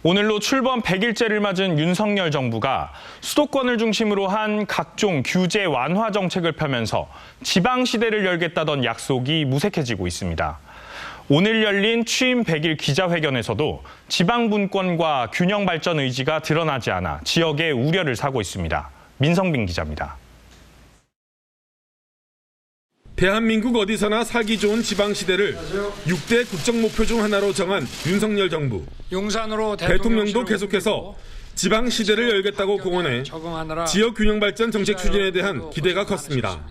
오늘로 출범 100일째를 맞은 윤석열 정부가 수도권을 중심으로 한 각종 규제 완화 정책을 펴면서 지방시대를 열겠다던 약속이 무색해지고 있습니다. 오늘 열린 취임 100일 기자회견에서도 지방분권과 균형 발전 의지가 드러나지 않아 지역의 우려를 사고 있습니다. 민성빈 기자입니다. 대한민국 어디서나 살기 좋은 지방시대를 6대 국정목표 중 하나로 정한 윤석열 정부. 대통령도 계속해서 지방시대를 열겠다고 공언해 지역균형발전 정책 추진에 대한 기대가 컸습니다.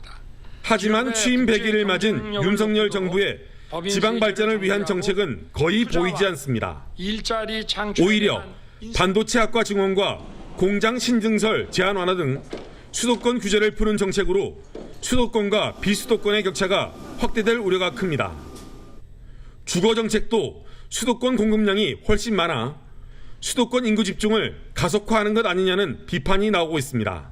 하지만 취임 100일을 맞은 윤석열 정부의 지방발전을 위한 정책은 거의 보이지 않습니다. 오히려 반도체 학과 증원과 공장 신증설 제한 완화 등 수도권 규제를 푸는 정책으로 수도권과 비수도권의 격차가 확대될 우려가 큽니다. 주거 정책도 수도권 공급량이 훨씬 많아 수도권 인구 집중을 가속화하는 것 아니냐는 비판이 나오고 있습니다.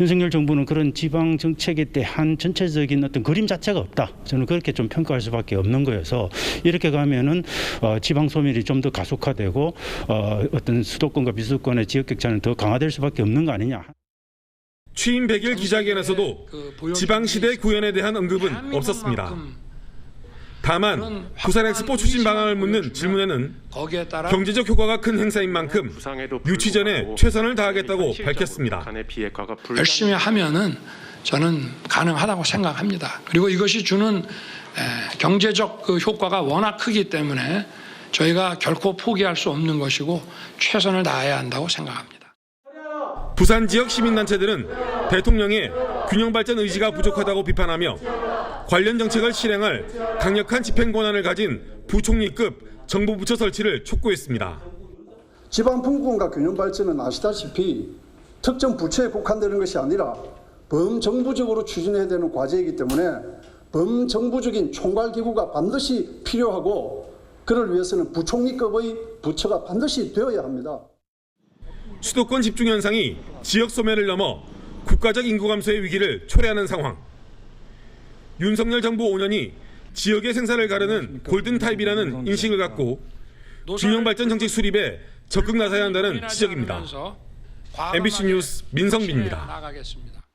윤석열 정부는 그런 지방 정책에 대한 전체적인 어떤 그림 자체가 없다. 저는 그렇게 좀 평가할 수밖에 없는 거여서 이렇게 가면은 지방 소멸이 좀 더 가속화되고 어떤 수도권과 비수도권의 지역 격차는 더 강화될 수밖에 없는 거 아니냐. 취임 100일 기자회견에서도 지방시대 구현에 대한 언급은 없었습니다. 다만 부산엑스포 추진 방안을 묻는 질문에는 경제적 효과가 큰 행사인 만큼 유치 전에 최선을 다하겠다고 밝혔습니다. 열심히 하면은 저는 가능하다고 생각합니다. 그리고 이것이 주는 경제적 그 효과가 워낙 크기 때문에 저희가 결코 포기할 수 없는 것이고 최선을 다해야 한다고 생각합니다. 부산 지역 시민단체들은 대통령의 균형발전 의지가 부족하다고 비판하며 관련 정책을 실행할 강력한 집행 권한을 가진 부총리급 정부부처 설치를 촉구했습니다. 지방분권과 균형발전은 아시다시피 특정 부처에 국한되는 것이 아니라 범정부적으로 추진해야 되는 과제이기 때문에 범정부적인 총괄기구가 반드시 필요하고 그를 위해서는 부총리급의 부처가 반드시 되어야 합니다. 수도권 집중 현상이 지역 소멸을 넘어 국가적 인구 감소의 위기를 초래하는 상황. 윤석열 정부 5년이 지역의 생사를 가르는 골든타임이라는 인식을 갖고 균형발전 정책 수립에 적극 나서야 한다는 지적입니다. MBC 뉴스 민성빈입니다.